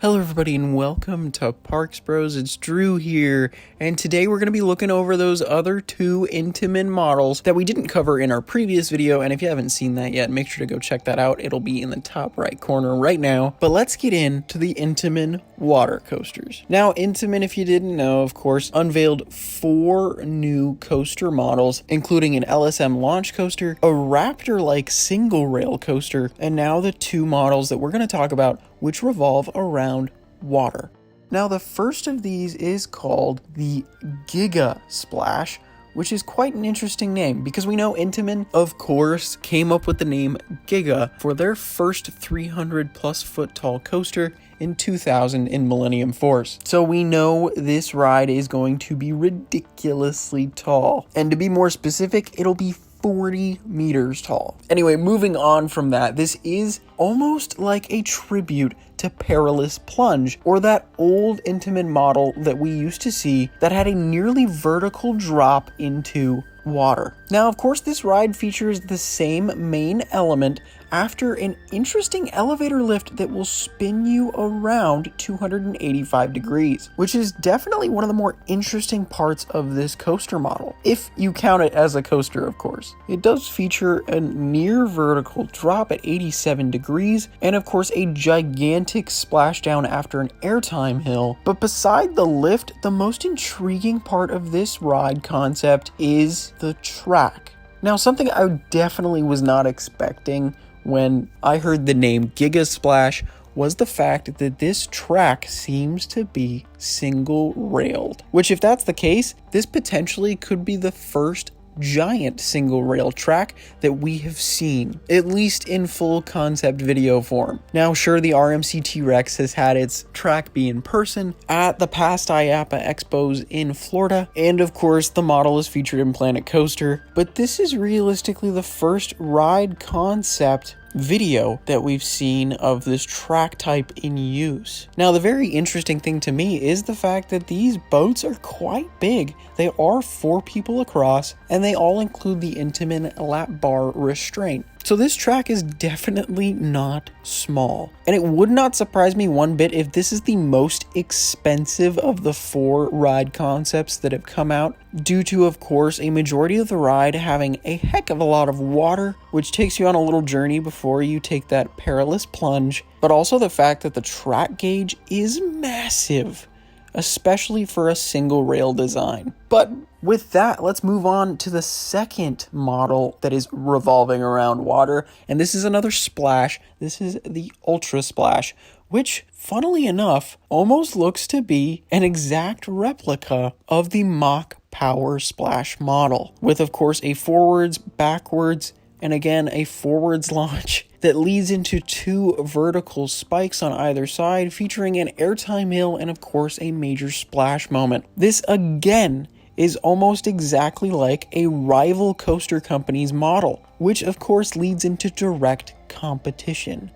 Hello everybody and welcome to Parks Bros. It's Drew here, and today we're going to be looking over those other two Intamin models that we didn't cover in our previous video, and if you haven't seen that yet, make sure to go check that out. It'll be in the top right corner right now. But let's get into the Intamin water coasters. Now, Intamin, if you didn't know, of course, unveiled 4 new coaster models, including an LSM launch coaster, a Raptor-like single rail coaster, and now the 2 models that we're going to talk about which revolve around water. Now, the first of these is called the Giga Splash, which is quite an interesting name because we know Intamin, of course, came up with the name Giga for their first 300 plus foot tall coaster in 2000 in Millennium Force. So we know this ride is going to be ridiculously tall. And to be more specific, it'll be 40 meters tall. Anyway, moving on from that, this is almost like a tribute to Perilous Plunge, or that old Intamin model that we used to see that had a nearly vertical drop into water. Now, of course, this ride features the same main element after an interesting elevator lift that will spin you around 285 degrees, which is definitely one of the more interesting parts of this coaster model, if you count it as a coaster, of course. It does feature a near vertical drop at 87 degrees, and of course a gigantic splashdown after an airtime hill. But beside the lift, the most intriguing part of this ride concept is the track. Now, something I definitely was not expecting when I heard the name Giga Splash was the fact that this track seems to be single railed, which, if that's the case, this potentially could be the first giant single rail track that we have seen, at least in full concept video form. Now, sure, the RMC T-Rex has had its track be in person at the past IAAPA Expos in Florida, and of course the model is featured in Planet Coaster, but this is realistically the first ride concept video that we've seen of this track type in use. Now, the very interesting thing to me is the fact that these boats are quite big. They are 4 people across, and they all include the Intamin lap bar restraint. So this track is definitely not small. And it would not surprise me one bit if this is the most expensive of the 4 ride concepts that have come out, due to, of course, a majority of the ride having a heck of a lot of water, which takes you on a little journey before you take that perilous plunge, but also the fact that the track gauge is massive, especially for a single rail design. But with that, let's move on to the second model that is revolving around water, and this is another splash. This is the Ultra Splash, which, funnily enough, almost looks to be an exact replica of the Mach Power Splash model, with, of course, a forwards, backwards, and again a forwards launch that leads into 2 vertical spikes on either side, featuring an airtime hill and, of course, a major splash moment. This, again, is almost exactly like a rival coaster company's model, which of course leads into direct competition.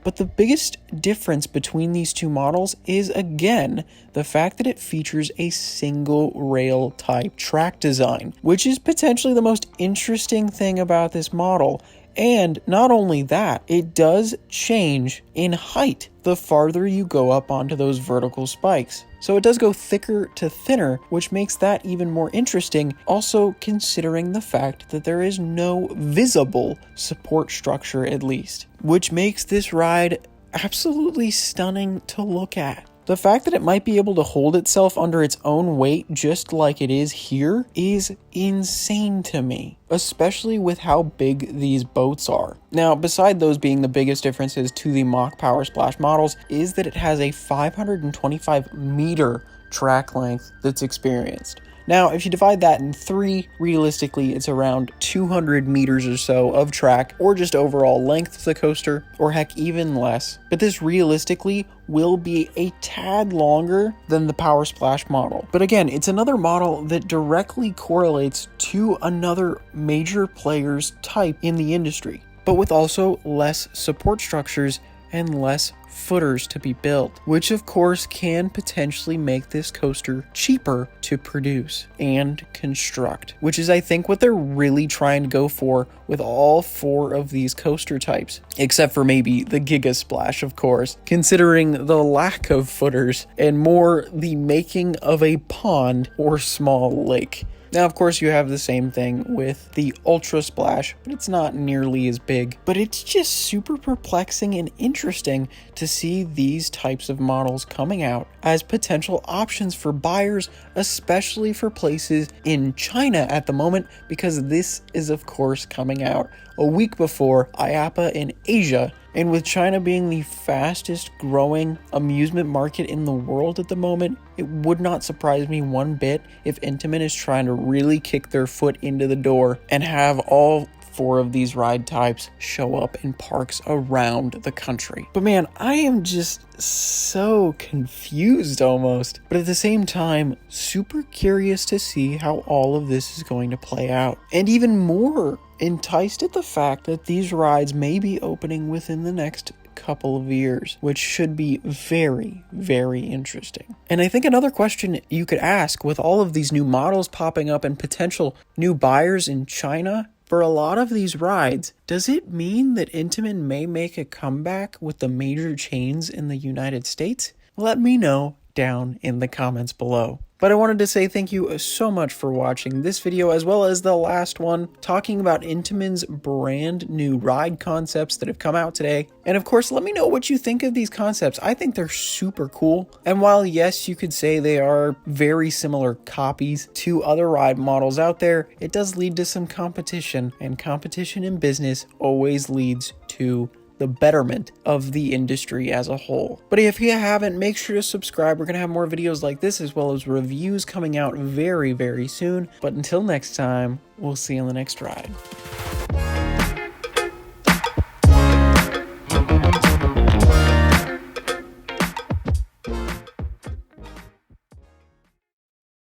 But the biggest difference between these 2 models is, again, the fact that it features a single rail type track design, which is potentially the most interesting thing about this model. And not only that, it does change in height the farther you go up onto those vertical spikes. So it does go thicker to thinner, which makes that even more interesting, also considering the fact that there is no visible support structure, at least, which makes this ride absolutely stunning to look at. The fact that it might be able to hold itself under its own weight just like it is here is insane to me, especially with how big these boats are. Now, beside those being the biggest differences to the Mach Power Splash models, is that it has a 525 meter track length that's experienced. Now, if you divide that in 3, realistically, it's around 200 meters or so of track, or just overall length of the coaster, or heck, even less. But this realistically will be a tad longer than the Power Splash model. But again, it's another model that directly correlates to another major player's type in the industry, but with also less support structures and less footers to be built, which of course can potentially make this coaster cheaper to produce and construct, which is I think what they're really trying to go for with all 4 of these coaster types, except for maybe the Giga Splash, of course, considering the lack of footers and more the making of a pond or small lake. Now, of course, you have the same thing with the Ultra Splash, but it's not nearly as big. But it's just super perplexing and interesting to see these types of models coming out as potential options for buyers, especially for places in China at the moment, because this is, of course, coming out a week before IAAPA in Asia. And with China being the fastest growing amusement market in the world at the moment, it would not surprise me one bit if Intamin is trying to really kick their foot into the door and have all 4 of these ride types show up in parks around the country. But man, I am just so confused almost, but at the same time, super curious to see how all of this is going to play out. And even more enticed at the fact that these rides may be opening within the next couple of years, which should be very, very interesting. And I think another question you could ask with all of these new models popping up and potential new buyers in China for a lot of these rides, does it mean that Intamin may make a comeback with the major chains in the United States? Let me know down in the comments below. But I wanted to say thank you so much for watching this video, as well as the last one talking about Intamin's brand new ride concepts that have come out today. And of course, let me know what you think of these concepts. I think they're super cool. And while yes, you could say they are very similar copies to other ride models out there, it does lead to some competition, and competition in business always leads to the betterment of the industry as a whole. But if you haven't, make sure to subscribe. We're going to have more videos like this, as well as reviews coming out very, very soon. But until next time, we'll see you on the next ride.